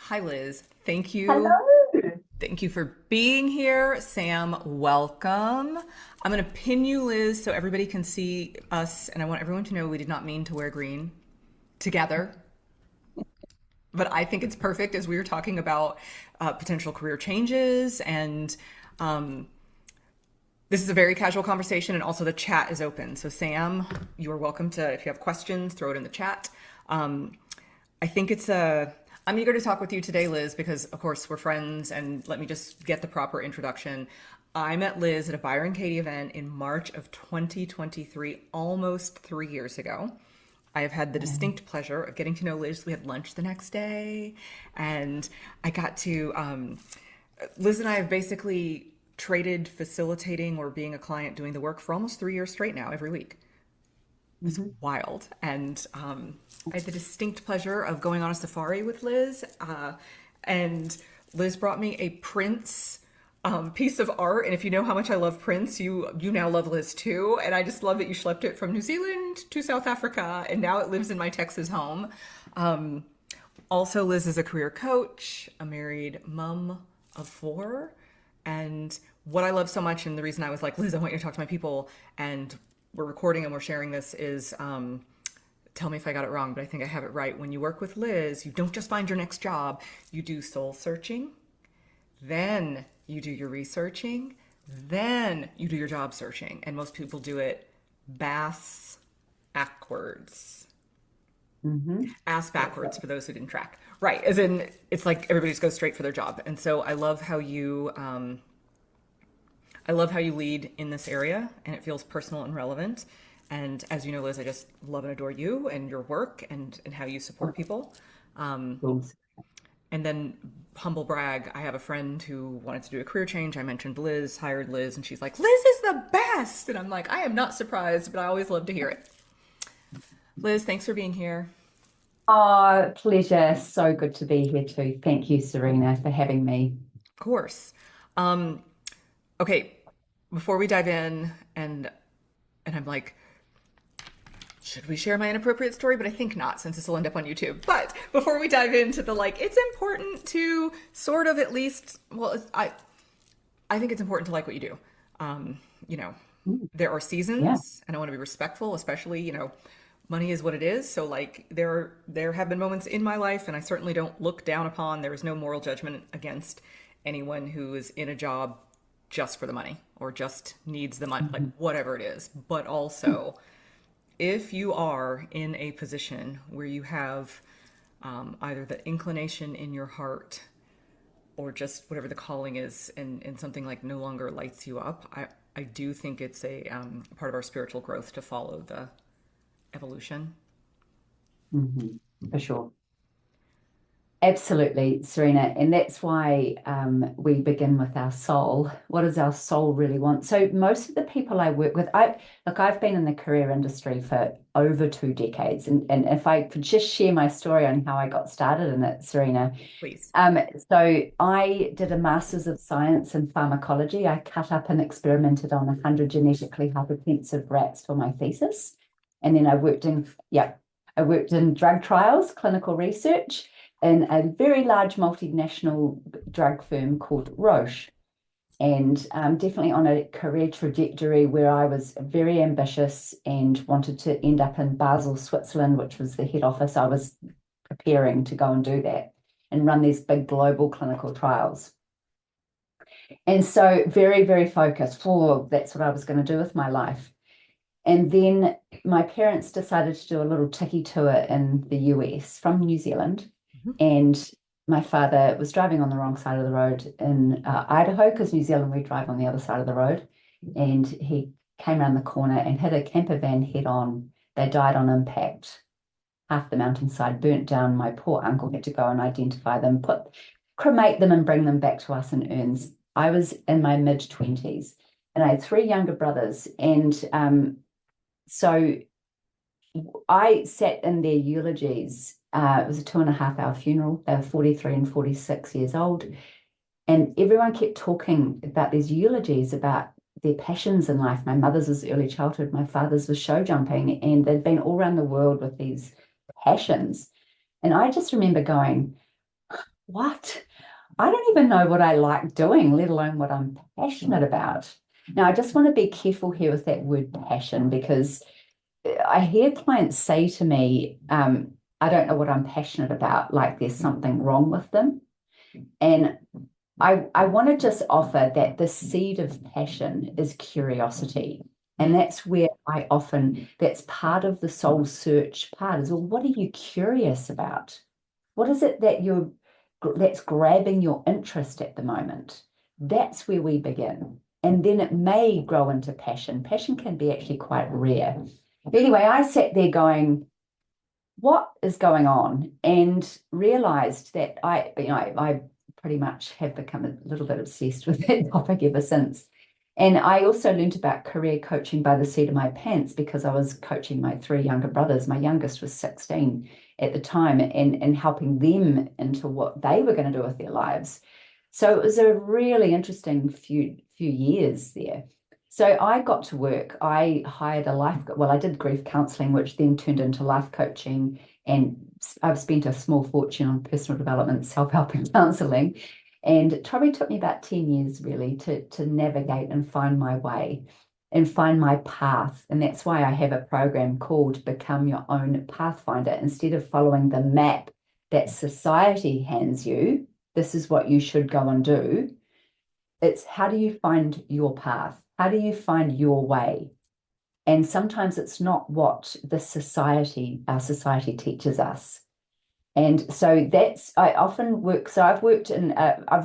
Hi, Liz. Thank you. Hello. Thank you for being here. Sam, welcome. I'm going to pin you, Liz, so everybody can see us. And I want everyone to know we did not mean to wear green together, but I think it's perfect as we were talking about potential career changes. And um, this is a very casual conversation, and also the chat is open. So, Sam, you are welcome to, if you have questions, throw it in the chat. Um, I think it's a. I'm eager to talk with you today, Liz, because of course we're friends, and let me just get the proper introduction. I met Liz at a Byron Katie event in March of 2023, almost 3 years ago. I have had the distinct pleasure of getting to know Liz. We had lunch the next day, and I got to. Liz and I have basically traded facilitating or being a client doing the work for almost 3 years straight now, every week. It's Mhm. wild. And I had the distinct pleasure of going on a safari with Liz. And Liz brought me a Prince piece of art. And if you know how much I love Prince, you now love Liz too. And I just love that you schlepped it from New Zealand to South Africa. And now it lives in my Texas home. Um, Also, Liz is a career coach, a married mom of four. And what I love so much, and the reason I was like, Liz, I want you to talk to my people, and we're recording and we're sharing this, is tell me if I got it wrong, but I think I have it right. When you work with Liz, you don't just find your next job, you do soul searching, then you do your researching, then you do your job searching. And most people do it bass backwards. Mhm. Ass That's backwards right. for those who didn't track. Right, as in it's like everybody just goes straight for their job. And so I love how you lead in this area, and it feels personal and relevant. And as you know, Liz, I just love and adore you and your work and how you support people. Um, Cool. and then, humble brag, I have a friend who wanted to do a career change. I mentioned Liz, hired Liz, and she's like, Liz is the best. And I'm like, I am not surprised, but I always love to hear it. Liz, thanks for being here. Oh, pleasure. So good to be here too. Thank you, Serena, for having me. Of course. Um, okay, before we dive in, and I'm like, should we share my inappropriate story? But I think not, since this will end up on YouTube. But before we dive into the like, it's important to sort of at least, well, I think it's important to like what you do. Um, you know, Mm. there are Yeah. seasons, and I want to be respectful, especially money is what it is. So like, there have been moments in my life, and I certainly don't look down upon. There is no moral judgment against anyone who is in a job just for the money or just needs the money, like Mhm. whatever it is. But also, if you are in a position where you have either the inclination in your heart or just whatever the calling is, and something like no longer lights you up, I do think it's a part of our spiritual growth to follow the evolution. Mhm. For sure. Absolutely, Serena. And that's why we begin with our soul. What does our soul really want? So most of the people I work with, I've been in the career industry for over 2 decades. And if I could just share my story on how I got started in it, Serena. Please. So I did a Master's of Science in Pharmacology. I cut up and experimented on 100 genetically hypertensive rats for my thesis. And then I worked in drug trials, clinical research in a very large multinational drug firm called Roche. And definitely on a career trajectory where I was very ambitious and wanted to end up in Basel, Switzerland, which was the head office. I was preparing to go and do that and run these big global clinical trials. And so very, very focused for that's what I was going to do with my life. And then my parents decided to do a little tiki tour in the US from New Zealand. Mhm. And my father was driving on the wrong side of the road in Idaho, because New Zealand, we drive on the other side of the road. And he came around the corner and hit a camper van head on. They died on impact. Half the mountainside burnt down. My poor uncle had to go and identify them, cremate them and bring them back to us in urns. I was in my mid-20s and I had three younger brothers. And so I sat in their eulogies. It was a 2.5 hour funeral. They were 43 and 46 years old. And everyone kept talking about these eulogies about their passions in life. My mother's was early childhood, my father's was show jumping, and they'd been all around the world with these passions. And I just remember going, what? I don't even know what I like doing, let alone what I'm passionate about. Now, I just want to be careful here with that word passion because I hear clients say to me, I don't know what I'm passionate about, like there's something wrong with them. And I want to just offer that the seed of passion is curiosity. And Mm, that's where that's part of the soul search part is, well, what are you curious about? What is it that's grabbing your interest at the moment? That's where we begin. And then it may grow into passion. Passion can be actually quite rare. Anyway, I sat there going, what is going on? And realized that I pretty much have become a little bit obsessed with that topic ever since. And I also learned about career coaching by the seat of my pants because I was coaching my three younger brothers. My youngest was 16 at the time and helping them into what they were going to do with their lives. So it was a really interesting few years there. So I got to work. I hired a well, I did grief counseling, which then turned into life coaching. And I've spent a small fortune on personal development, self-help and counseling. And it probably took me about 10 years really to navigate and find my way and find my path. And that's why I have a program called Become Your Own Pathfinder. Instead of following the map that society hands you, this is what you should go and do. It's how do you find your path? How do you find your way? And sometimes it's not what our society teaches us. And so I often work, so I've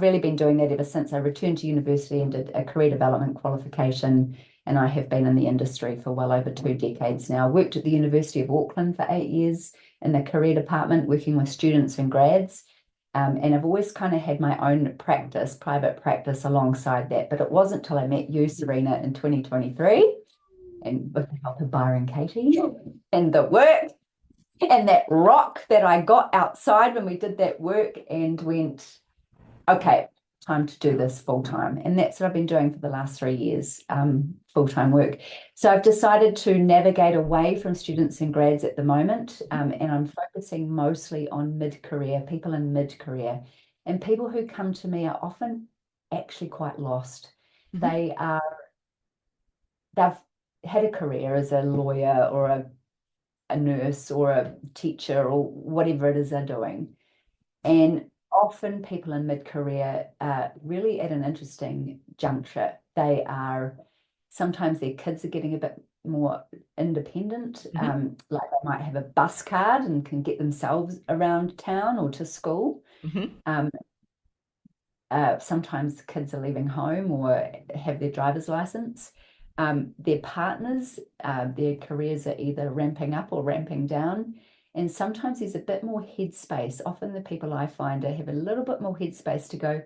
really been doing that ever since I returned to university and did a career development qualification. And I have been in the industry for well over 2 decades now. I worked at the University of Auckland for 8 years in the career department, working with students and grads. And I've always kind of had my own private practice alongside that. But it wasn't until I met you, Serena, in 2023, and with the help of Byron Katie and the work and that rock that I got outside when we did that work and went, okay, time to do this full time. And that's what I've been doing for the last 3 years, full time work. So I've decided to navigate away from students and grads at the moment. And I'm focusing mostly on mid-career, people in mid-career. And people who come to me are often actually quite lost. mhm. They are, they've had a career as a lawyer or a nurse or a teacher or whatever it is they're doing. And often people in mid-career are really at an interesting juncture. Sometimes their kids are getting a bit more independent, Mhm. like they might have a bus card and can get themselves around town or to school. Mhm. Um, Sometimes kids are leaving home or have their driver's license. Their partners, their careers are either ramping up or ramping down. And sometimes there's a bit more headspace. Often the people I find have a little bit more headspace to go,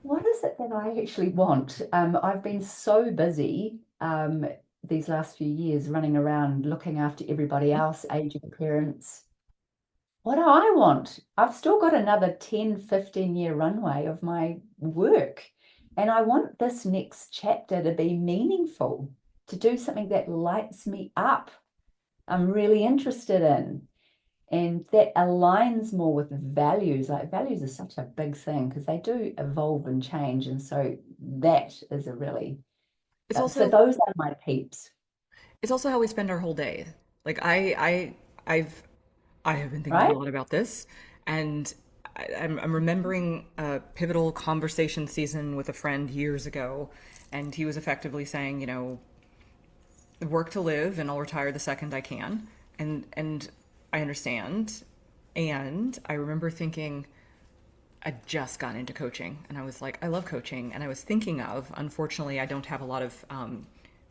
what is it that I actually want? I've been so busy these last few years running around looking after everybody else, aging parents, what do I want? I've still got another 10, 15-year runway of my work. And I want this next chapter to be meaningful, to do something that lights me up. I'm really interested in. And that aligns more with values. Like values are such a big thing because they do evolve and change. And so that is a really, It's so also those are my peeps, it's also how we spend our whole day. Like I've I have been thinking a right? lot about this, and I'm remembering a pivotal conversation season with a friend years ago, and he was effectively saying, work to live, and I'll retire the second I can, and I understand, and I remember thinking. I just got into coaching and I was like, I love coaching. And I was thinking of, unfortunately, I don't have a lot of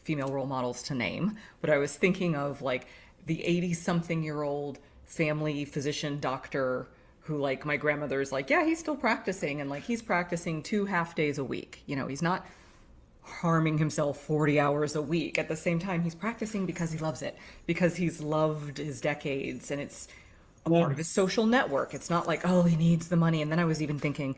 female role models to name, but I was thinking of like the 80 something year old family physician doctor who, like, my grandmother's like, yeah, he's still practicing. And like, he's practicing 2 half days a week. He's not harming himself 40 hours a week. At the same time, he's practicing because he loves it, because he's loved his decades and it's a part of his Yes. social network. It's not like, oh, he needs the money. And then I was even thinking,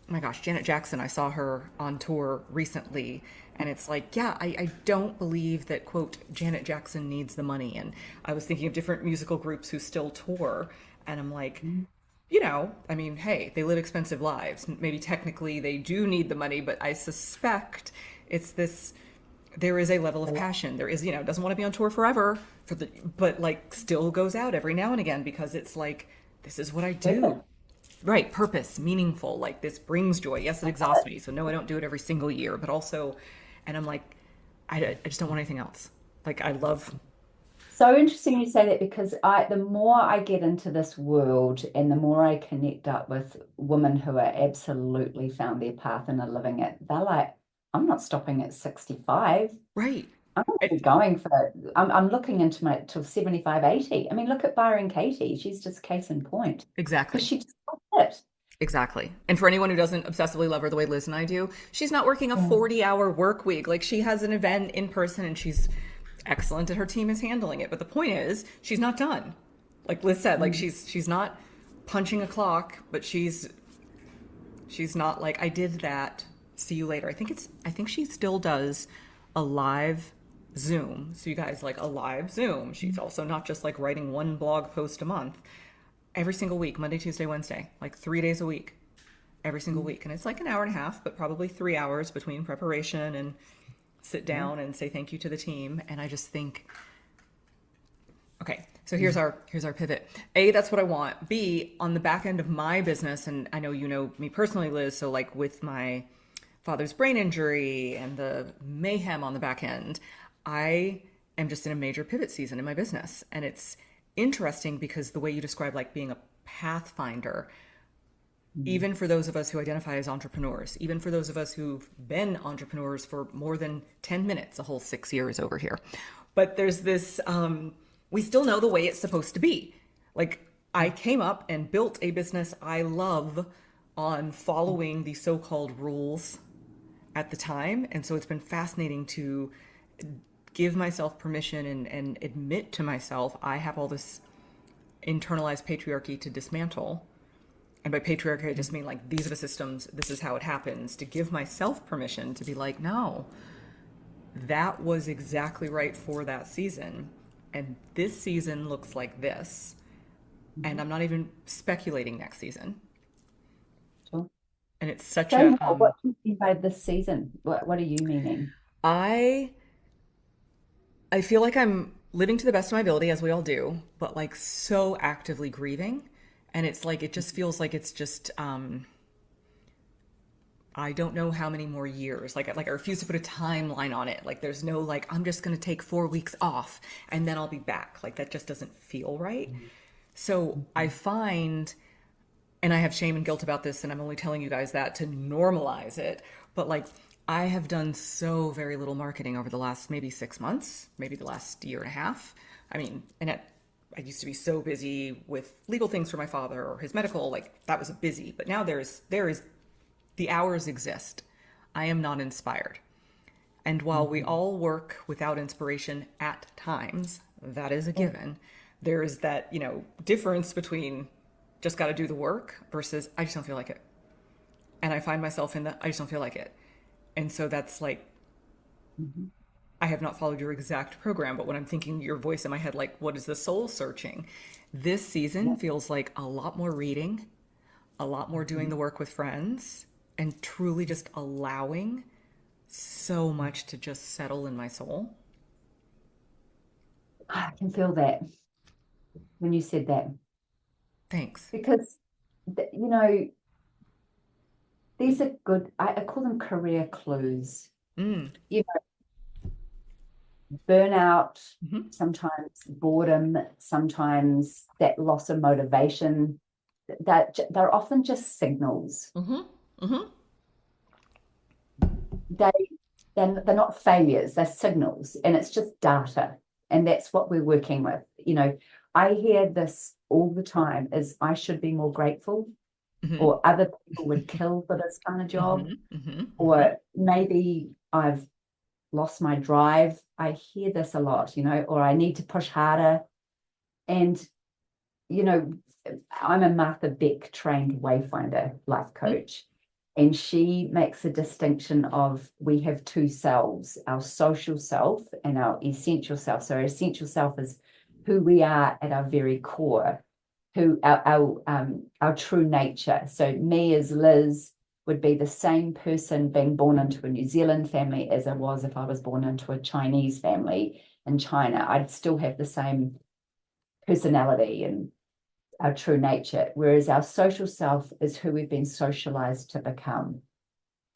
oh my gosh, Janet Jackson, I saw her on tour recently. And it's like, yeah, I don't believe that, quote, Janet Jackson needs the money. And I was thinking of different musical groups who still tour. And I'm like, I mean, hey, they live expensive lives. Maybe technically they do need the money, but I suspect it's this there is a level of passion. There is, doesn't want to be on tour forever but like still goes out every now and again because it's like this is what I do. Perfect. Right, purpose, meaningful, like this brings joy. Yes, it exhausts me. So no, I don't do it every single year, but also and I'm like I just don't want anything else. Like I love So interesting you say that because the more I get into this world and the more I connect up with women who are absolutely found their path and are living it, they're like, I'm not stopping at 65. right. I'm going to be It, going for, I'm looking into my till 75, 80. I mean, look at Byron Katie. She's just case in point because exactly. she just got it. Exactly. And for anyone who doesn't obsessively love her the way Liz and I do, she's not working a Yeah. 40-hour work week. Like she has an event in person and she's excellent and her team is handling it. But the point is, she's not done. Like Liz said, like Mm. she's not punching a clock, but she's not like I did that. See you later. I think she still does a live Zoom. So you guys like a live Zoom. She's also not just like writing one blog post a month. Every single week, Monday, Tuesday, Wednesday, like 3 days a week, every single Mm. week. And it's like an hour and a half, but probably 3 hours between preparation and sit Yeah. down and say thank you to the team. And I just think, okay, so Mm. here's our pivot. A, that's what I want. B, on the back end of my business, and I know you know me personally, Liz, so like with my father's brain injury and the mayhem on the back end, I am just in a major pivot season in my business. And it's interesting because the way you describe like being a pathfinder, Mm. even for those of us who identify as entrepreneurs, even for those of us who've been entrepreneurs for more than 10 minutes, a whole 6 years over here. But there's this, we still know the way it's supposed to be. Like, I came up and built a business I love on following the so called rules at the time. And so it's been fascinating to give myself permission and admit to myself I have all this internalized patriarchy to dismantle. And by patriarchy, I just mean like these are the systems, this is how it happens, to give myself permission to be like, no, that was exactly right for that season. And this season looks like this. And Mhm. I'm not even speculating next season. Sure. And it's such Say a, more. What do you mean by this season? What are you meaning? I, I feel like I'm living to the best of my ability, as we all do, but like so actively grieving. And it's like, it just feels like it's just, I don't know how many more years. Like I refuse to put a timeline on it. Like there's no like I'm just going to take 4 weeks off and then I'll be back. Like that just doesn't feel right. So I Mhm. find and I have shame and guilt about this and I'm only telling you guys that to normalize it, but like I have done so very little marketing over the last maybe 6 months, maybe the last year and a half. I mean, I used to be so busy with legal things for my father or his medical, like that was busy. But now there is the hours exist. I am not inspired. And while we Mhm. all work without inspiration at times, that is a Yeah. given. There is that, difference between just got to do the work versus I just don't feel like it. And I find myself in the I just don't feel like it. And so that's like Mhm. I have not followed your exact program, but when I'm thinking your voice in my head, like, what is the soul searching? This season Yeah. feels like a lot more reading, a lot more doing Mhm. the work with friends, and truly just allowing so much to just settle in my soul. I can feel that when you said that Thanks. because you know these are good. I call them career clues. Mm. You know, burnout, Hmm. sometimes boredom, sometimes that loss of motivation. That they're often just signals. Hmm. Hmm. They they're not failures. They're signals, and it's just data, and that's what we're working with. I hear this all the time: is I should be more grateful, Hmm. or other people would kill for this kind of job, Hmm. Hmm. Hmm. or maybe I've lost my drive. I hear this a lot, or I need to push harder. And, you know, I'm a Martha Beck trained wayfinder life coach. And she makes a distinction of we have two selves, our social self and our essential self. So our essential self is who we are at our very core. who our true nature. So me as Liz would be the same person being born into a New Zealand family as I was if I was born into a Chinese family in China. I'd still have the same personality and our true nature, whereas our social self is who we've been socialized to become.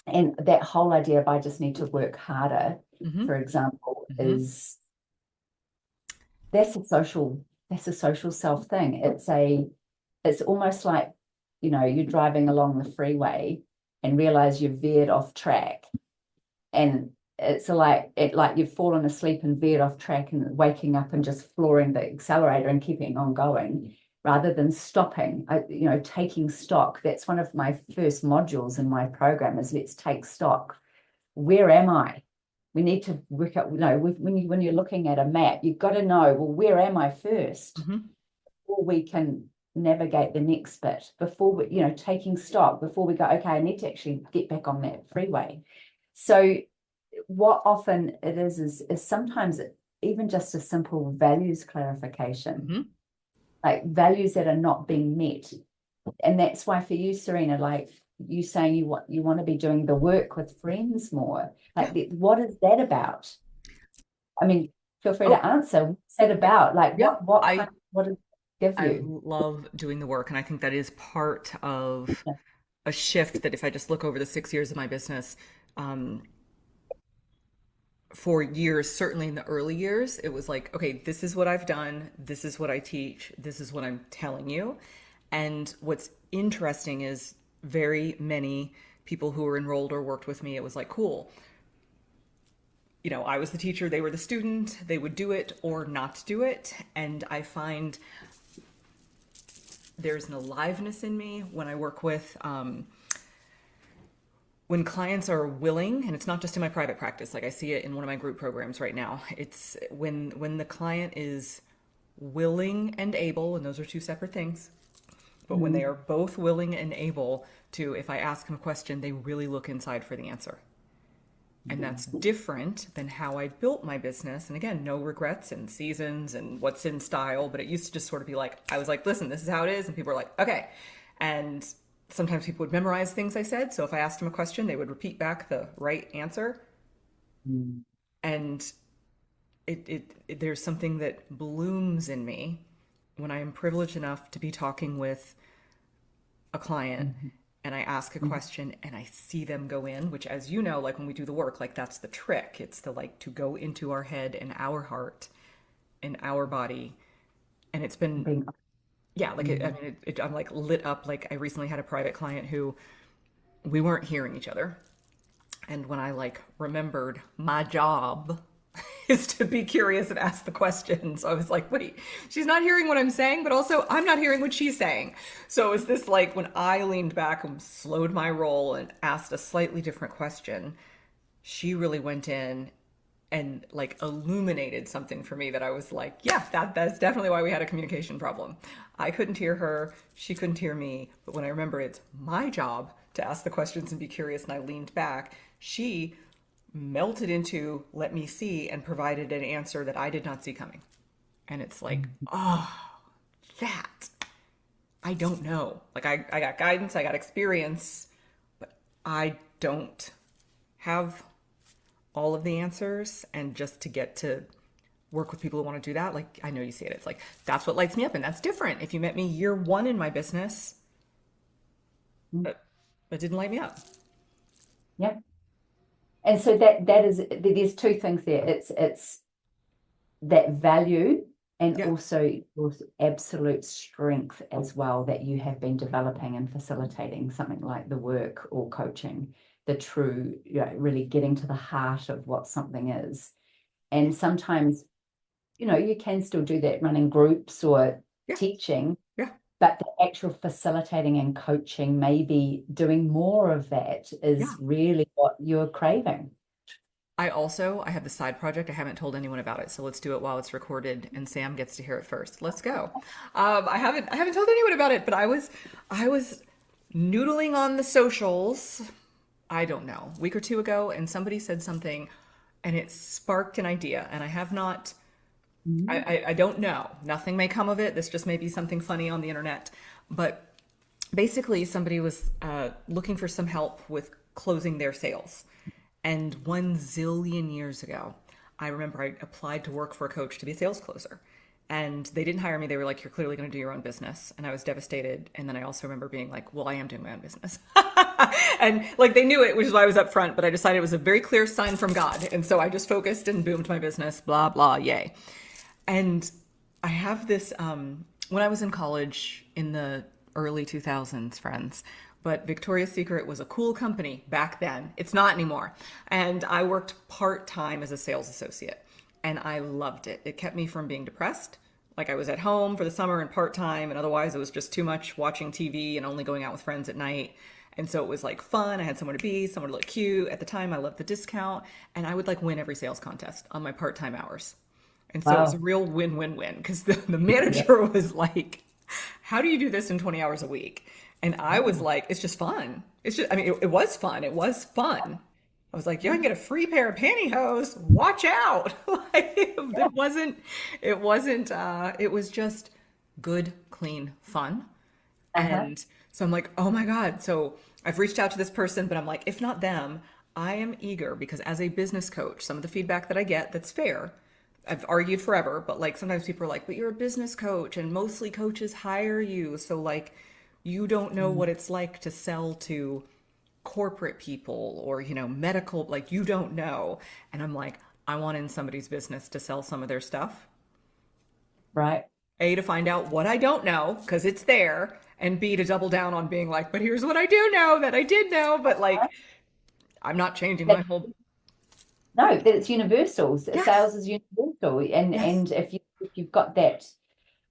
And that whole idea of I just need to work harder, Mm-hmm. for example, Mm-hmm. is that's a social self thing. It's almost like, you're driving along the freeway and realize you've veered off track, and it's like you've fallen asleep and veered off track and waking up and just flooring the accelerator and keeping on going rather than stopping, taking stock. That's one of my first modules in my program is let's take stock. Where am I? We need to work out, when you're looking at a map, you've got to know, well, where am I first? Mm-hmm. Before we can navigate the next bit, before we, taking stock, before we go, okay, I need to actually get back on that freeway. So what often it is sometimes even just a simple values clarification, Mm-hmm. like values that are not being met. And that's why for you, Serena, like you saying you want to be doing the work with friends more, like Yeah. what is that about? I mean, feel free Oh, to answer. What's that about? Like yeah. what does it give I you? love doing the work, and I think that is part of a shift that if I just look over the 6 years of my business, um, for years, certainly in the early years, it was like, okay, this is what I've done, this is what I teach, this is what I'm telling you. And what's interesting is very many people who were enrolled or worked with me, it was like, cool. I was the teacher, they were the student, they would do it or not do it. And I find there's an aliveness in me when I work with when clients are willing, and it's not just in my private practice, like I see it in one of my group programs right now. It's when the client is willing and able, and those are two separate things, but when they Mm, are both willing and able to, if I ask them a question, they really look inside for the answer. And that's different than how I built my business. And again, no regrets and seasons and what's in style. But it used to just sort of be like, I was like, listen, this is how it is. And people were like, okay. And sometimes people would memorize things I said. So if I asked them a question, they would repeat back the right answer. mm, And there's something that blooms in me when I am privileged enough to be talking with a client mm, and I ask a mm, question and I see them go in, which as you know, like when we do the work, like that's the trick. It's the like to go into our head and our heart and our body. And it's been, being, yeah, like mm, I'm like lit up. Like I recently had a private client who we weren't hearing each other. And when I like remembered my job is to be curious and ask the questions, I was like, wait, she's not hearing what I'm saying, but also I'm not hearing what she's saying. So it was this like when I leaned back and slowed my roll and asked a slightly different question, she really went in and like illuminated something for me that I was like, yeah, that's definitely why we had a communication problem. I couldn't hear her, she couldn't hear me, but when I remember it's my job to ask the questions and be curious and I leaned back, she melted into let me see and provided an answer that I did not see coming. And it's like, mm, oh, that I don't know. Like I got guidance, I got experience, but I don't have all of the answers. And just to get to work with people who want to do that, like I know you see it. It's like that's what lights me up, and that's different. If you met me year one in my business, mm. that, that didn't light me up. Yeah. And so that is, there's two things there. It's that value and Yeah, also your absolute strength as well that you have been developing and facilitating something like the work or coaching, the true, really getting to the heart of what something is. And sometimes, you can still do that running groups or yeah, teaching, yeah, but the actual facilitating and coaching, maybe doing more of that yeah. is really what you're craving. I have the side project. I haven't told anyone about it, so let's do it while it's recorded, and Sam gets to hear it first. Let's go. I haven't told anyone about it, but I was noodling on the socials. I don't know, a week or two ago, and somebody said something, and it sparked an idea, and I have not Mhm. I don't know. Nothing may come of it. This just may be something funny on the internet. But basically, somebody was looking for some help with closing their sales. And 1 zillion years ago, I remember I applied to work for a coach to be a sales closer. And they didn't hire me. They were like, you're clearly going to do your own business. And I was devastated. And then I also remember being like, well, I am doing my own business. And like they knew it, which is why I was upfront. But I decided it was a very clear sign from God. And so I just focused and boomed my business, blah, blah, yay. And I have this, when I was in college in the early 2000s, friends, but Victoria's Secret was a cool company back then. It's not anymore. And I worked part time as a sales associate and I loved it. It kept me from being depressed. Like I was at home for the summer and part time, and otherwise it was just too much watching TV and only going out with friends at night. And so it was like fun. I had somewhere to be, somewhere to look cute. At the time, I loved the discount, and I would like win every sales contest on my part time hours. And so it was a Wow. real win-win-win because the Yeah. manager was like, how do you do this in 20 hours a week? And I was Oh, like, it's just fun. It's just, I mean, it was fun. It was fun. I was like, you can get a free pair of pantyhose. Watch out. Like, it was just good, clean fun. uh-huh. And so I'm like, oh my God. So I've reached out to this person, but I'm like, if not them, I am eager because as a business coach, some of the feedback that I get that's fair, I've argued forever, but like sometimes people are like, but you're a business coach and mostly coaches hire you. So like you don't know Mm. what it's like to sell to corporate people or, medical, like you don't know. And I'm like, I want in somebody's business to sell some of their stuff. Right. A, to find out what I don't know, because it's there, and B, to double down on being like, but here's what I do know that I did know, but like, I'm not changing my That, whole. no, that it's universal. Yes, Sales is universal. And yes. if you've got that,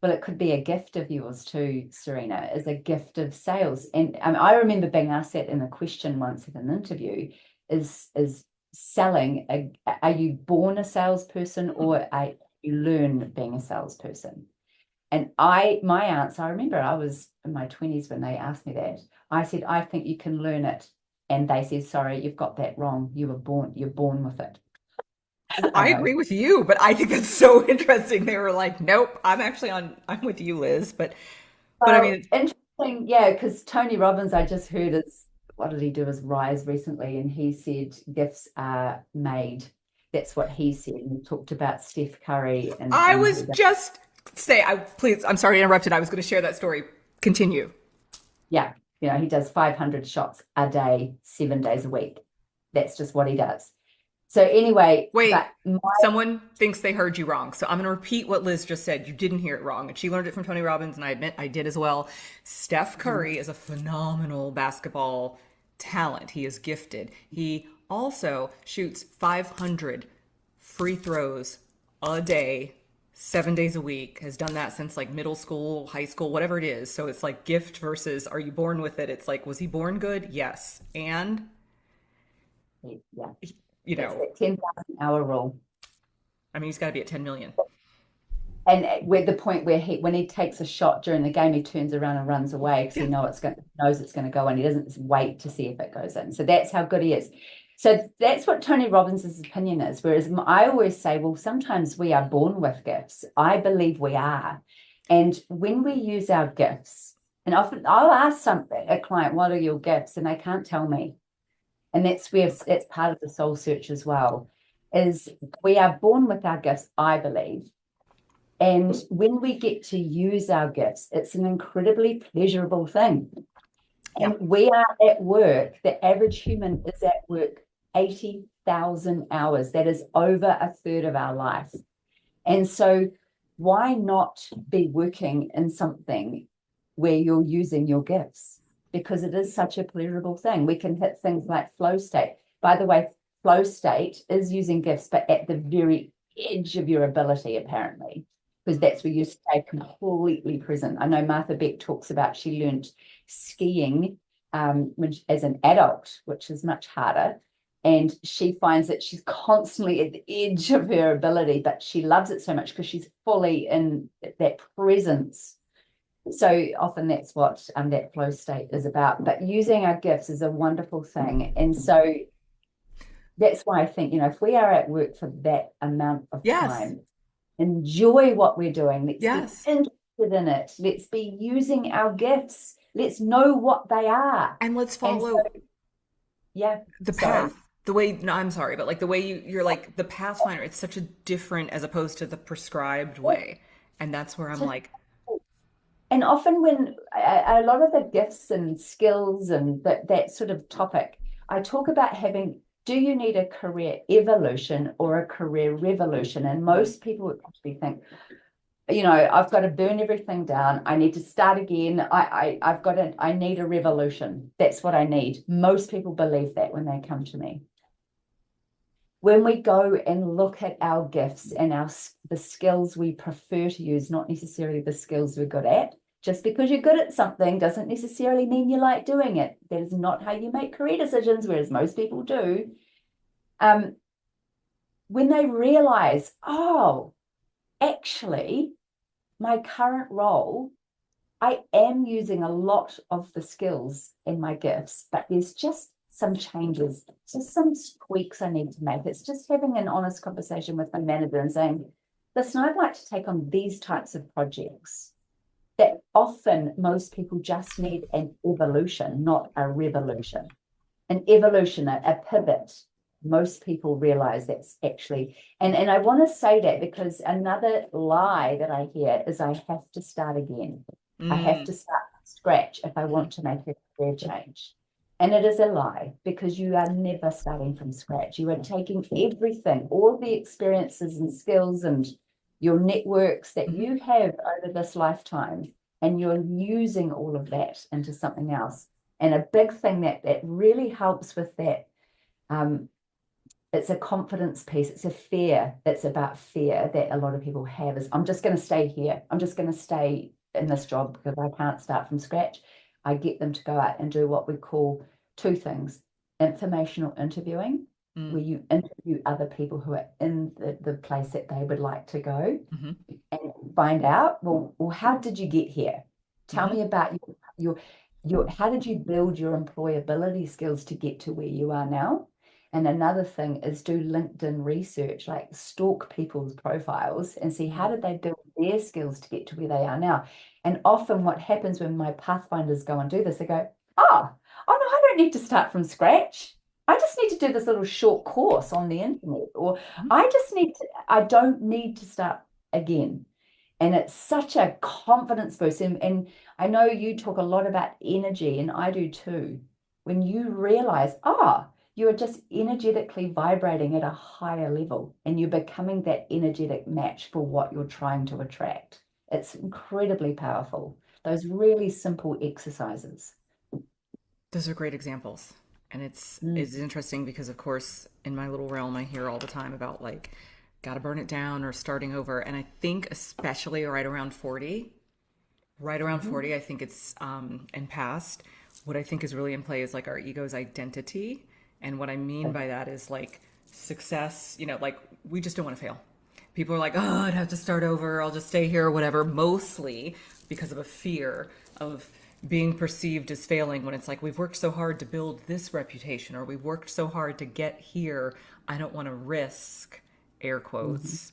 well, it could be a gift of yours too, Serena, is a gift of sales. And I remember being asked that in a question once in an interview, is selling are you born a salesperson Hmm. or are you learn being a salesperson? And my answer, I remember I was in my 20s when they asked me that. I said, I think you can learn it. And they said, sorry, you've got that wrong. You're born with it. Well, I I know. agree with you, but I think that's so interesting. They were like, nope, I'm with you, Liz. But I Well, mean, interesting, yeah, because Tony Robbins, I just heard his, what did he do, his rise recently, and he said gifts are made. That's what he said. And he talked about Steph Curry I and was just please, I'm sorry to interrupt it. I was going to share that story. Continue. yeah, he does 500 shots a day, 7 days a week. That's just what he does. So anyway, but Wait, someone thinks they heard you wrong. So I'm going to repeat what Liz just said. You didn't hear it wrong. And she learned it from Tony Robbins, and I admit I did as well. Steph Curry is a phenomenal basketball talent. He is gifted. He also shoots 500 free throws a day, 7 days a week, has done that since like middle school, high school, whatever it is. So it's like gift versus are you born with it? It's like, was he born good? Yes. And, yeah, you that's know, that 10,000 hour rule. I mean, he's got to be at 10 million. And we're the point where when he takes a shot during the game, he turns around and runs away because Yeah. knows it's going to go in. He doesn't wait to see if it goes in. So that's how good he is. So that's what Tony Robbins' opinion is. Whereas I always say, well, sometimes we are born with gifts. I believe we are. And when we use our gifts, and often I'll ask a client, what are your gifts? And they can't tell me. And that's part of the soul search as well, is we are born with our gifts, I believe. And when we get to use our gifts, it's an incredibly pleasurable thing. Yeah. And we are at work, the average human is at work 80,000 hours. That is over a third of our life. And so, why not be working in something where you're using your gifts? Because it is such a pleasurable thing. We can hit things like flow state. By the way, flow state is using gifts, but at the very edge of your ability, apparently, because that's where you stay completely present. I know Martha Beck talks about she learned skiing as an adult, which is much harder. And she finds that she's constantly at the edge of her ability, but she loves it so much because she's fully in that presence. So often that's what that flow state is about. But using our gifts is a wonderful thing. And so that's why I think, if we are at work for that amount of Yes. time, enjoy what we're doing. Let's be Yes. interested in it. Let's be using our gifts. Let's know what they are. And let's And so, follow yeah, the sorry. path. The way, no, I'm sorry, but like the way you're like the pathfinder, it's such a different as opposed to the prescribed way. And that's where I'm like, And often when a lot of the gifts and skills and that sort of topic, I talk about having, do you need a career evolution or a career revolution? And mhm, most people would actually think, I've got to burn everything down. I need to start again. I need a revolution. That's what I need. Most people believe that when they come to me. When we go and look at our gifts and the skills we prefer to use, not necessarily the skills we're good at. Just because you're good at something doesn't necessarily mean you like doing it. That is not how you make career decisions, whereas most people do. When they realize, oh, actually, my current role, I am using a lot of the skills in my gifts, but there's just some changes, just some tweaks I need to make. It's just having an honest conversation with my manager and saying, listen, I'd like to take on these types of projects. That often most people just need an evolution, not a revolution. An evolution, a pivot. Most people realize that's actually, and I want to say that because another lie that I hear is I have to start again. I have mm, to start from scratch if I mhm, want to make a career change. And it is a lie because you are never starting from scratch. You are taking everything, all the experiences and skills and your networks that mhm. you have over this lifetime, and you're using all of that into something else. And a big thing that really helps with that, um, it's a confidence piece. It's a fear. It's about fear that a lot of people have is, I'm just going to stay here. I'm just going to stay in this job because I can't start from scratch. I get them to go out and do what we call two things: informational interviewing, Mm, where you interview other people who are in the place that they would like to go, mhm, and find out, well, how did you get here? Tell mhm, me about how did you build your employability skills to get to where you are now? And another thing is do LinkedIn research, like stalk people's profiles and see how mm. did they build their skills to get to where they are now. And often what happens when my pathfinders go and do this, they go, oh no, I don't need to start from scratch. I just need to do this little short course on the internet, or I don't need to start again. And it's such a confidence boost. And I know you talk a lot about energy, and I do too. When you realize, you are just energetically vibrating at a higher level and you're becoming that energetic match for what you're trying to attract. It's incredibly powerful. Those really simple exercises. Those are great examples. And Mm. it's interesting because of course in my little realm I hear all the time about like gotta burn it down or starting over. And I think especially right around Mhm. 40, I think it's and past, what I think is really in play is like our ego's identity. And what I mean by that is like success, like we just don't want to fail. People are like, oh, I'd have to start over, I'll just stay here or whatever, mostly because of a fear of being perceived as failing when it's like we've worked so hard to build this reputation or we've worked so hard to get here. I don't want to risk, air Mhm. quotes,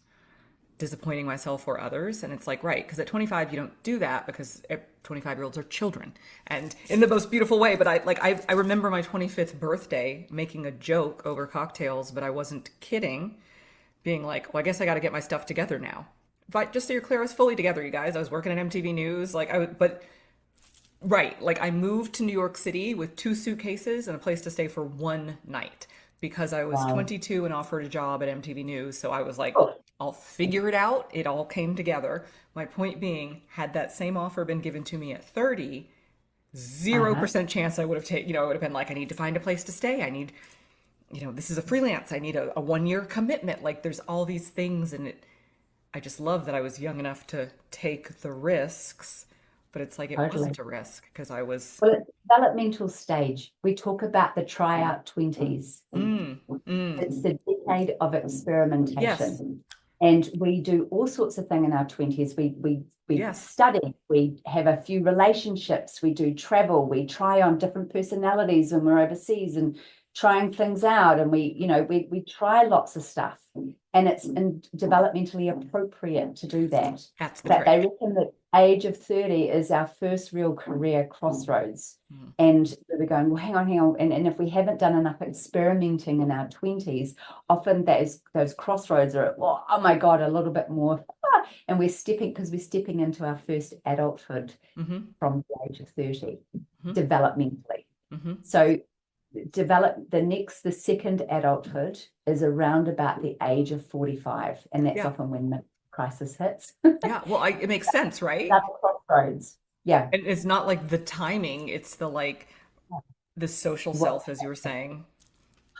disappointing myself or others. And it's like, right, because at 25, you don't do that because 25-year-olds are children and in the most beautiful way. But I remember my 25th birthday making a joke over cocktails, but I wasn't kidding, being like, well, I guess I got to get my stuff together now. But just so you're clear, I was fully together, you guys. I was working at MTV News. But right, like I moved to New York City with 2 suitcases and a place to stay for one night because I was Wow. 22 and offered a job at MTV News. So I was like, Oh, I'll figure it out. It all came together. My point being, had that same offer been given to me at 30, uh-huh. 0% chance I would have taken, it would have been like, I need to find a place to stay. I need, this is a freelance. I need a 1 year commitment. Like there's all these things. And I just love that I was young enough to take the risks, but it's like it Totally. wasn't a risk because I was. Well, it's developmental stage. We talk about the tryout 20s. Mm, mm, It's the decade of yes, experimentation. And we do all sorts of things in our 20s. We yes. study, we have a few relationships, we do travel, we try on different personalities when we're overseas and trying things out. And we try lots of stuff. and it's developmentally appropriate to do that. That's the But they trick. reckon that age of 30 is our first real career crossroads. Mm. And we're going, well, hang on. And if we haven't done enough experimenting in our 20s, often those crossroads are, well, oh my God, a little bit more. And we're stepping into our first adulthood Mm-hmm. from the age of 30, Mm-hmm. developmentally. Mm-hmm. So the second adulthood is around about the age of 45, and that's Yeah. often when the crisis hits. Yeah. Well, it makes sense, right? Another crossroads. Yeah. And it's not like the timing, it's the like the social What's self, as you were saying.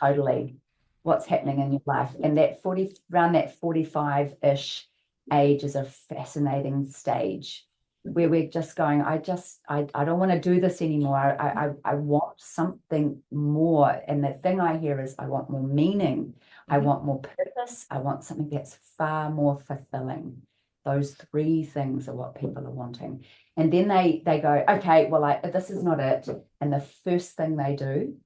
totally what's happening in your life. And that 40 around that 45-ish age is a fascinating stage where we're just going, I don't want to do this anymore. I want something more. And the thing I hear is I want more meaning. I Mm-hmm. want more purpose. I want something that's far more fulfilling. Those three things are what people are wanting. And then they go, okay, well, this is not it. And the first thing they do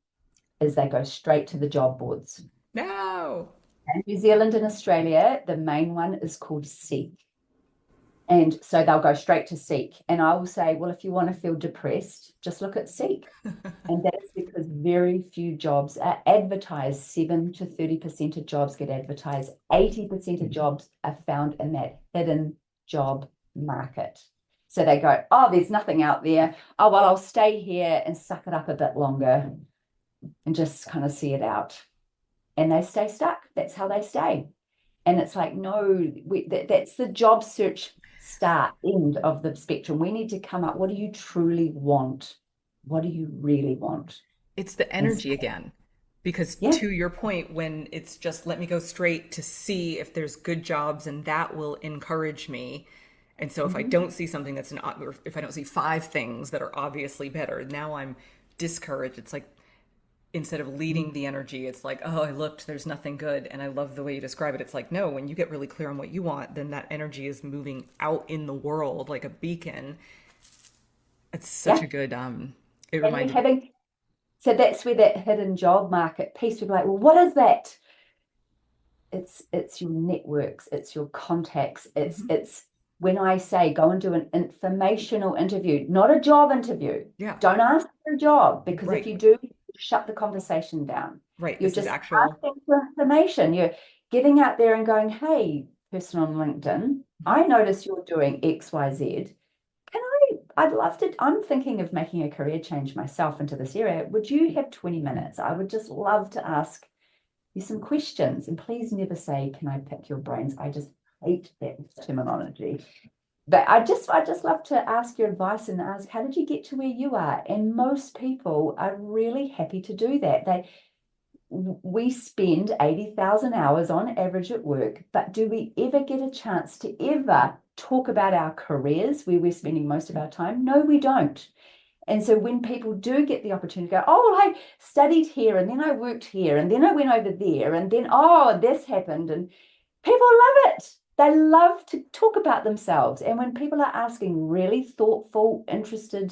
is they go straight to the job boards. No. In New Zealand and Australia, the main one is called Seek. And so they'll go straight to Seek. And I will say, well, if you want to feel depressed, just look at Seek. And that's because very few jobs are advertised. 7 to 30% of jobs get advertised. 80% of jobs are found in that hidden job market. So they go, oh, there's nothing out there. Oh, well, I'll stay here and suck it up a bit longer and just kind of see it out. And they stay stuck. That's how they stay. And it's like, no, that's the job search end of the spectrum. We need to come up, what do you truly want? What do you really want? It's the And energy again. Because yeah. to your point, when it's just let me go straight to see if there's good jobs and that will encourage me. And so if I Mhm. don't see something or if I don't see five things that are obviously better, now I'm discouraged. It's like instead of leading the energy, it's like, oh, I looked, there's nothing good. And I love the way you describe it. It's like, no, when you get really clear on what you want, then that energy is moving out in the world like a beacon. It's such Yeah. a good, it And you're reminded, having, so that's where that hidden job market piece, people are like, well, what is that? It's your networks, it's your contacts, Mhm. it's when I say go and do an informational interview, not a job interview. Yeah, Don't ask for a job, because if right, you do, shut the conversation down. right. You're This is just actual. asking for information. You're getting out there and going, hey, person on LinkedIn, Mhm. I notice you're doing XYZ. I'd love to, I'm thinking of making a career change myself into this area. Would you have 20 minutes? I would just love to ask you some questions. And please never say, can I pick your brains? I just hate that terminology. But I just love to ask your advice and ask, how did you get to where you are? And most people are really happy to do that. We spend 80,000 hours on average at work, but do we ever get a chance to ever talk about our careers where we're spending most of our time? No, we don't. And so when people do get the opportunity to go, oh, well, I studied here and then I worked here and then I went over there and then, oh, this happened. And people love it. They love to talk about themselves. And when people are asking really thoughtful, interesting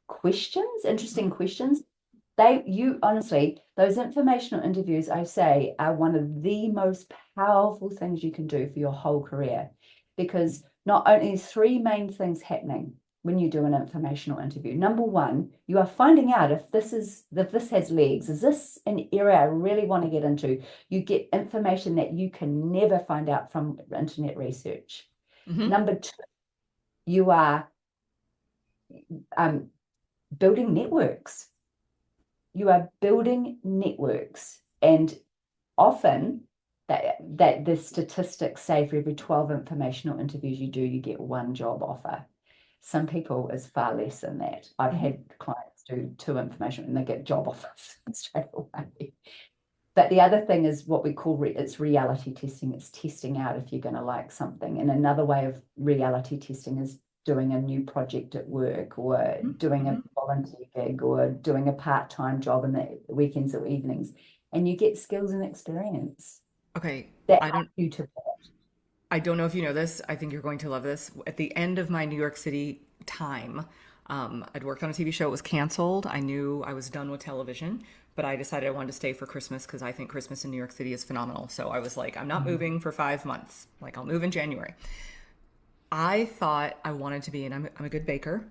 questions, you honestly, those informational interviews, I say, are one of the most powerful things you can do for your whole career, because not only three main things happening when you do an informational interview. Number one, you are finding out if this has legs. Is this an area I really want to get into? You get information that you can never find out from internet research. Hmm. Number two, you are um, building networks. You are building networks, and often that the statistics say for every 12 informational interviews you do, you get one job offer. Some people is far less than that. I've Hmm. had clients do two information and they get job offers straight away. But the other thing is what we call it's reality testing. It's testing out if you're going to like something. And another way of reality testing is doing a new project at work, or doing a Hmm. volunteer gig, or doing a part-time job in the weekends or evenings. And you get skills and experience Okay, that I help don't you to. I don't know if you know this. I think you're going to love this. At the end of my New York City time, I'd worked on a TV show. It was canceled. I knew I was done with television, but I decided I wanted to stay for Christmas because I think Christmas in New York City is phenomenal. So I was like, I'm not Mhm. moving for 5 months. Like, I'll move in January. I thought I wanted to be, and I'm a good baker.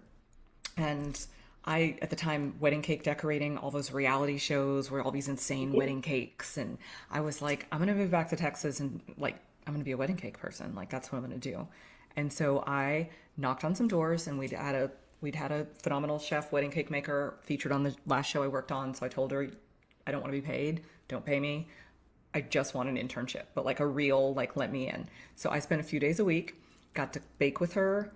And I, at the time, wedding cake decorating, all those reality shows where all these insane Yeah. wedding cakes. And I was like, I'm going to move back to Texas and like, I'm going to be a wedding cake person. Like, that's what I'm going to do. And so I knocked on some doors and we'd had a phenomenal chef, wedding cake maker featured on the last show I worked on. So I told her, I don't want to be paid. Don't pay me. I just want an internship, but like a real, like, let me in. So I spent a few days a week, got to bake with her,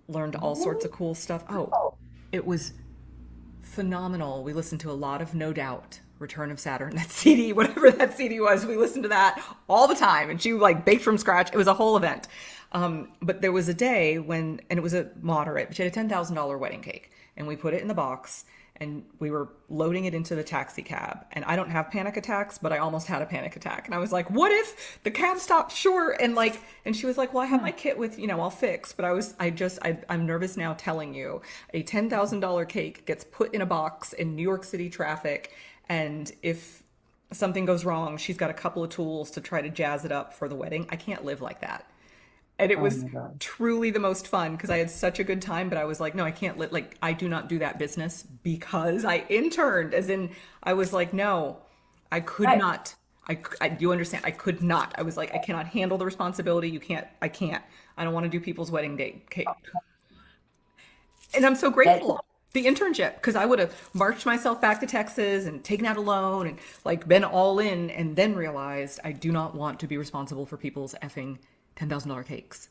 learned all sorts of cool stuff. Oh, Wow. it was phenomenal. We listened to a lot of No Doubt, Return of Saturn, that CD, whatever that CD was. We listened to that all the time. And she like baked from scratch. It was a whole event. But there was a day when, and it was a moderate, but she had a $10,000 wedding cake. And we put it in the box and we were loading it into the taxi cab. And I don't have panic attacks, but I almost had a panic attack. And I was like, what if the cab stopped short? And like, and she was like, well, I have my kit with, I'll fix. But I'm nervous now telling you a $10,000 cake gets put in a box in New York City traffic. And if something goes wrong, she's got a couple of tools to try to jazz it up for the wedding. I can't live like that. And it Oh was my God. truly the most fun because I had such a good time, but I was like, no, I can't like I do not do that business because I interned, as in I was like, no, I could Right. not. You understand? I could not. I was like, I cannot handle the responsibility. You can't. I can't. I don't want to do people's wedding date cake. And I'm so That's grateful the internship because I would have marched myself back to Texas and taken out a loan and like been all in and then realized I do not want to be responsible for people's effing $10,000 cakes.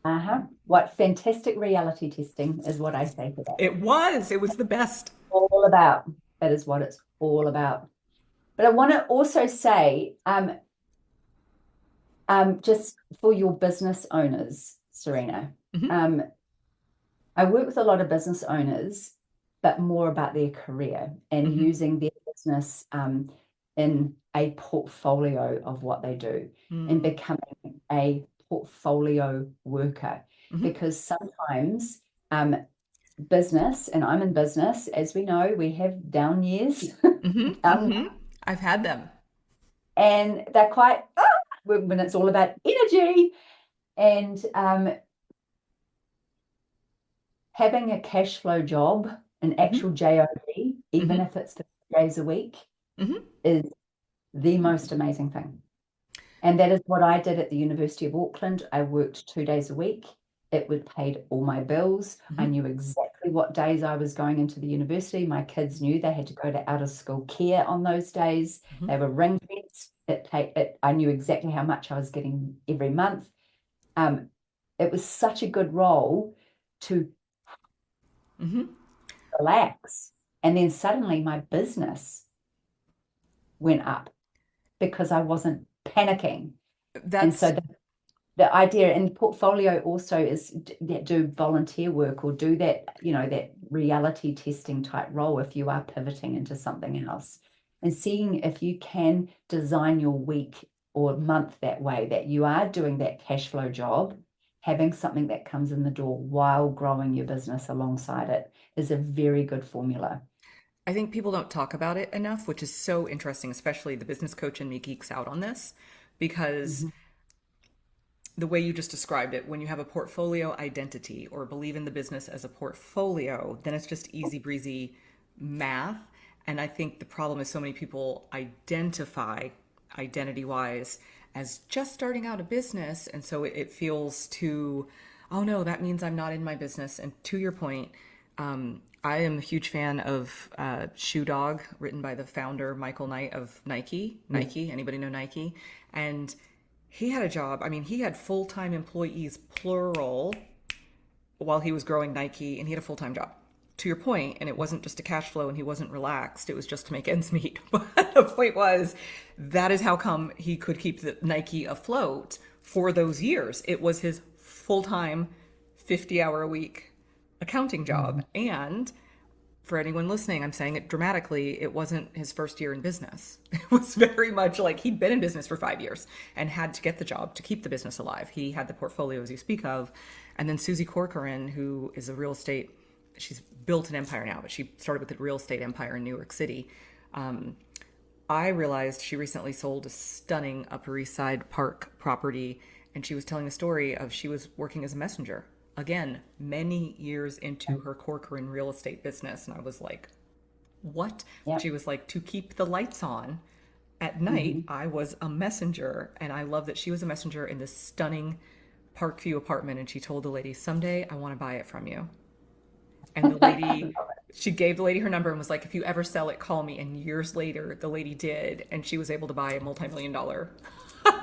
uh-huh. What fantastic reality testing is what I say to that. It was the best. All about. That is what it's all about. But I want to also say, just for your business owners, Serena, Hmm. um, I work with a lot of business owners, but more about their career and Hmm. using their business in a portfolio of what they do and Hmm. becoming a portfolio worker. Hmm. Because sometimes business, and I'm in business, as we know, we have down years, Hmm. um, Hmm. I've had them. and they're quite, when it's all about energy and having a cash flow job, an Hmm. actual job, even Hmm. if it's 50 days a week, Hmm. is the most amazing thing. And that is what I did at the University of Auckland. I worked 2 days a week. It would paid all my bills. I Hmm. knew exactly what days I was going into the university. My kids knew they had to go to out of school care on those days. Hmm. They were ring fenced. I knew exactly how much I was getting every month. Um, it was such a good role to Hmm. relax. And then suddenly my business went up because I wasn't panicking. And so That's the idea in portfolio also is do volunteer work or do that, that reality testing type role if you are pivoting into something else and seeing if you can design your week or month that way, that you are doing that cash flow job, having something that comes in the door while growing your business alongside it is a very good formula. I think people don't talk about it enough, which is so interesting, especially the business coach in me geeks out on this because Mhm. the way you just described it, when you have a portfolio identity or believe in the business as a portfolio, then it's just easy breezy math. And I think the problem is so many people identify identity wise as just starting out a business. And so it feels too, oh no, that means I'm not in my business. And to your point, I am a huge fan of Shoe Dog, written by the founder, Michael Knight of Nike. Yeah. Nike, anybody know Nike? And he had a job. I mean, he had full time employees, plural, while he was growing Nike, and he had a full time job. To your point, and it wasn't just a cash flow and he wasn't relaxed, it was just to make ends meet. But the point was, that is how come he could keep the Nike afloat for those years. It was his full time, 50-hour a week accounting job. Mhm. And for anyone listening, I'm saying it dramatically, it wasn't his first year in business. It was very much like he'd been in business for 5 years and had to get the job to keep the business alive. He had the portfolio as you speak of. And then Susie Corcoran, who is a real estate she's built an empire now, but she started with a real estate empire in New York City. Um, I realized she recently sold a stunning Upper East Side park property, and she was telling the story of she was working as a messenger. Again, many years into her Corcoran real estate business. And I was like, what? Yeah. She was like, to keep the lights on at night, Hmm. I was a messenger. And I love that she was a messenger in this stunning Parkview apartment. And she told the lady, someday I want to buy it from you. And the lady, she gave the lady her number and was like, if you ever sell it, call me. And years later, the lady did. And she was able to buy a multi-million dollar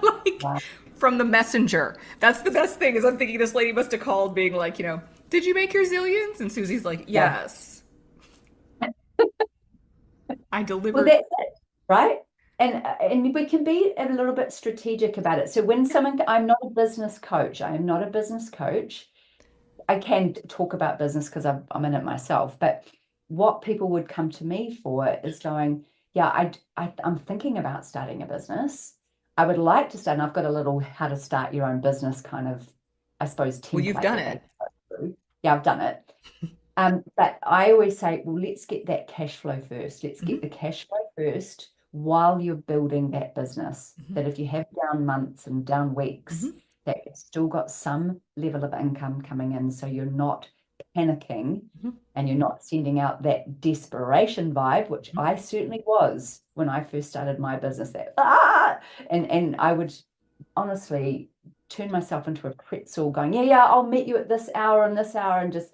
like Wow. from the messenger. That's the best thing is I'm thinking this lady must have called being like, did you make your zillions? And Susie's like, Yeah. yes, I Well, delivered. that's it, right? And we can be a little bit strategic about it. So when someone, I'm not a business coach. I am not a business coach. I can talk about business because I'm in it myself. But what people would come to me for is going, yeah, I'm thinking about starting a business. I would like to start, and I've got a little how to start your own business kind of, I suppose, Well, you've template done that they it. can go through. Yeah, I've done it. But I always say, well, let's get that cash flow first. Let's get Mm-hmm, the cash flow first while you're building that business. mm-hmm, That if you have down months and down mm-hmm, weeks, that you've still got some level of income coming in. So you're not panicking mm-hmm, and you're not sending out that desperation vibe, which mm-hmm. I certainly was when I first started my business. That and I would honestly turn myself into a pretzel going, yeah, I'll meet you at this hour and this hour and just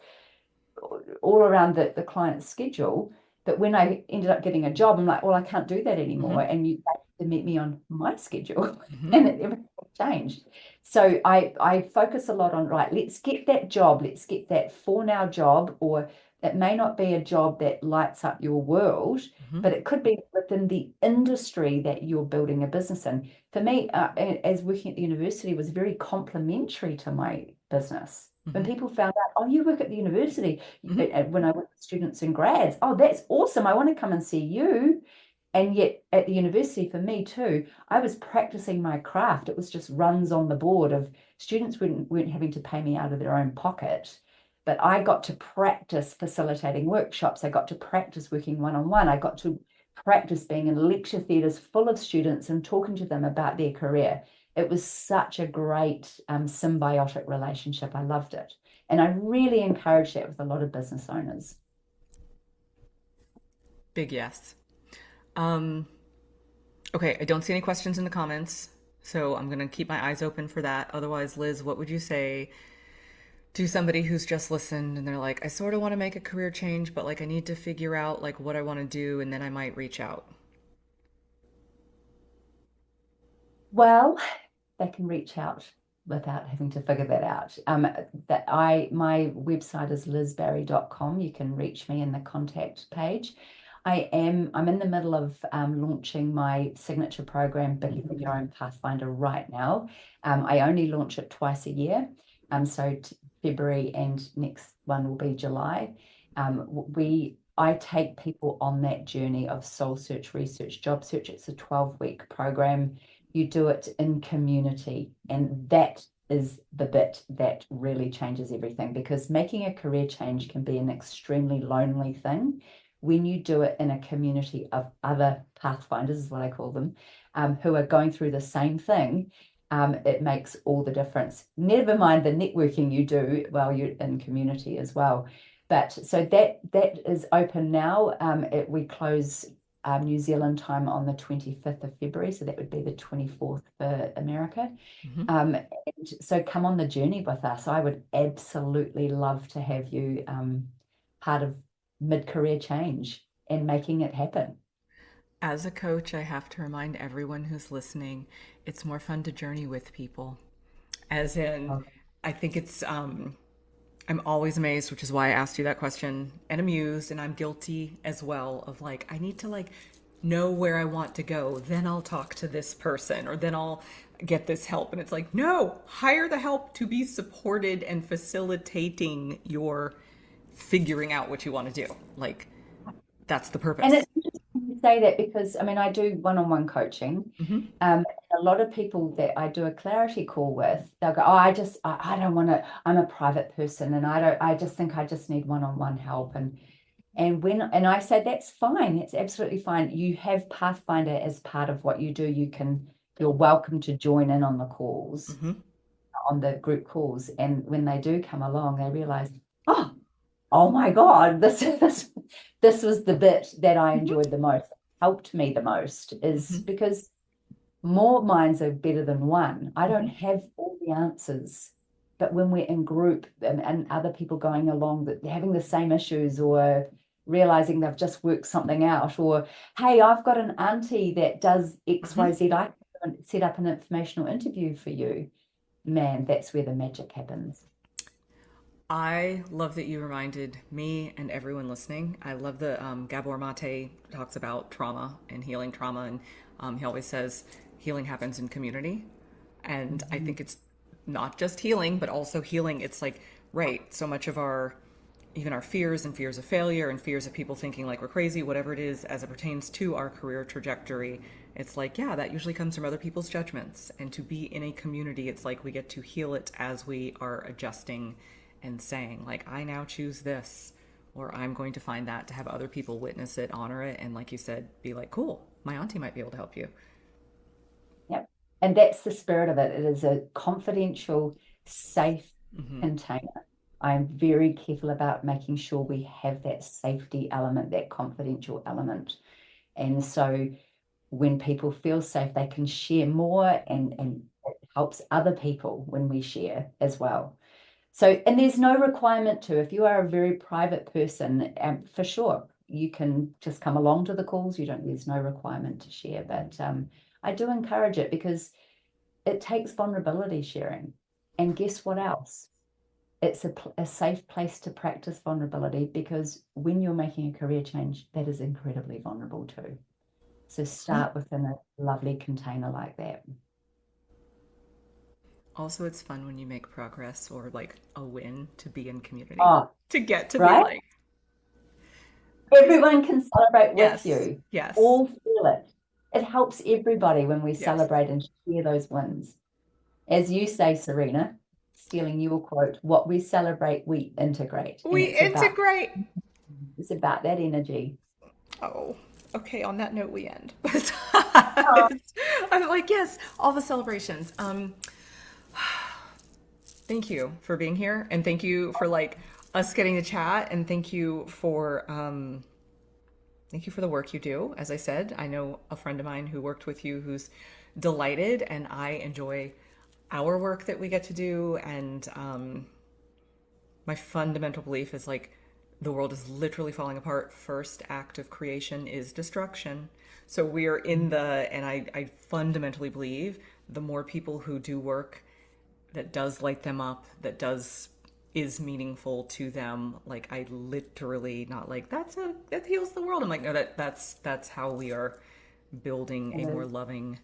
all around the client's schedule. But when I ended up getting a job, I'm like, well, I can't do that Mm-hmm. anymore. And you have to meet me on my schedule. Mm-hmm. And everything changed. So I focus a lot on, right, let's get that job, let's get that for now job, or it may not be a job that lights up your world, Mm-hmm. but it could be within the industry that you're building a business in. For me, as working at the university was very complementary to my business. When Mm-hmm. people found out, oh, you work at the university, Mm-hmm. when I work with students and grads, oh, that's awesome. I want to come and see you. And yet at the university, for me too, I was practicing my craft. It was just runs on the board of students weren't having to pay me out of their own pocket. But I got to practice facilitating workshops. I got to practice working one-on-one. I got to practice being in lecture theatres full of students and talking to them about their career. It was such a great symbiotic relationship. I loved it. And I really encourage that with a lot of business owners. Big yes. Um, okay, I don't see any questions in the comments, so I'm gonna keep my eyes open for that. Otherwise, Liz, what would you say to somebody who's just listened and they're like, I sort of want to make a career change, but like I need to figure out like what I want to do and then I might reach out. Well, they can reach out without having to figure that out. My website is lizbarry.com. You can reach me in the contact page. I'm in the middle of launching my signature program, Building Your Own Pathfinder, right now. I only launch it twice a year. So February and next one will be July. I take people on that journey of soul search, research, job search. It's a 12-week program. You do it in community, and that is the bit that really changes everything, because making a career change can be an extremely lonely thing. When you do it in a community of other pathfinders, is what I call them, who are going through the same thing, it makes all the difference. Never mind the networking you do while you're in community as well. But so that is open now. We close New Zealand time on the 25th of February, so that would be the 24th for America. Mm-hmm. And so come on the journey with us. I would absolutely love to have you part of mid-career change and making it happen. As a coach, I have to remind everyone who's listening, it's more fun to journey with people. As in, Oh, I think I'm always amazed, which is why I asked you that question, and amused, and I'm guilty as well of like, I need to like know where I want to go. Then I'll talk to this person or then I'll get this help. And it's like, no, hire the help to be supported and facilitating your figuring out what you want to do. Like, that's the and purpose. it's interesting you say that, because I mean I do one-on-one coaching. Mm-hmm. Um, a lot of people that I do a clarity call with, they'll go, "Oh, I don't want to, I'm a private person and I just think I just need one-on-one help." And I say, that's fine. It's absolutely fine. You have Pathfinder as part of what you do. You're welcome to join in on the calls, Mm-hmm. on the group calls. And when they do come along, they realize, oh, oh my God, this was the bit that I Mm-hmm. enjoyed the most, helped me the most, is Mm-hmm. because more minds are better than one. I don't Mm-hmm. have all the answers, but when we're in group and other people going along that having the same issues or realizing they've just worked something out, or hey, I've got an auntie that does Mm-hmm. XYZ, I can set up an informational interview for you. Man, that's where the magic happens. I love that you reminded me and everyone listening. I love the Gabor Mate talks about trauma and healing trauma, and he always says healing happens in community. And I Mhm. think it's not just healing, but also healing. It's like, right, so much of our, even our fears and fears of failure and fears of people thinking like we're crazy, whatever it is, as it pertains to our career trajectory, it's like, yeah, that usually comes from other people's judgments. And to be in a community, it's like we get to heal it as we are adjusting and saying, like, I now choose this, or I'm going to find that, to have other people witness it, honor it, and like you said, be like, cool, my auntie might be able to help you. Yep. And that's the spirit of it. It is a confidential, safe Mm-hmm. container. I'm very careful about making sure we have that safety element, that confidential element. And so when people feel safe, they can share more and it helps other people when we share as well. So, and there's no requirement to, if you are a very private person, for sure, you can just come along to the calls. There's no requirement to share, but I do encourage it because it takes vulnerability sharing. And guess what else? It's a safe place to practice vulnerability because when you're making a career change, that is incredibly vulnerable too. So start within a lovely container like that. Also, it's fun when you make progress or like a win to be in community, Oh, to get to be right? like, Everyone can celebrate with yes, you. yes, All feel it. It helps everybody when we yes. celebrate and share those wins. As you say, Serena, stealing your quote, what we celebrate, we integrate. And We integrate. it's about that energy. Oh, okay. On that note, we end. But Oh, I'm like, yes, all the celebrations. Thank you for being here, and thank you for like us getting to chat, and thank you for the work you do. As I said, I know a friend of mine who worked with you who's delighted, and I enjoy our work that we get to do. And my fundamental belief is like the world is literally falling apart. First act of creation is destruction. So we are in the, and I fundamentally believe the more people who do work that does light them up, that does is meaningful to them. Like I literally not like that heals the world. I'm like, no, that's how we are building a more loving,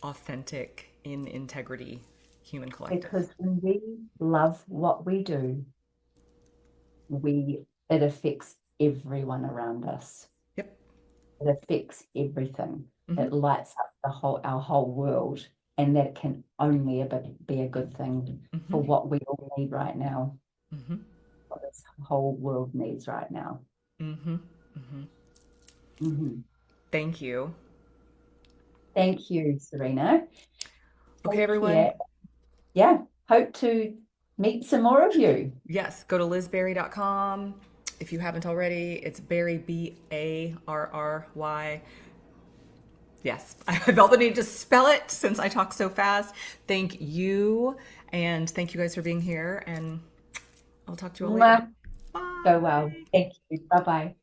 authentic, in integrity human collective. because when we love what we do, it affects everyone around us. Yep. It affects everything. Mm-hmm. It lights up our whole world, and that can only be a good thing Mm-hmm. for what we all need right now, Mm-hmm. what this whole world needs right now. Mm-hmm. Mm-hmm. Mhm. Thank you. Thank you, Serena. Okay, Take everyone. care. Yeah, hope to meet some more of you. Yes, go to lizbarry.com. If you haven't already, it's Barry, Barry. Yes, I felt the need to spell it since I talk so fast. Thank you. And thank you guys for being here. And I'll talk to you all later. Mwah. Go well. Bye. Thank you. Bye bye.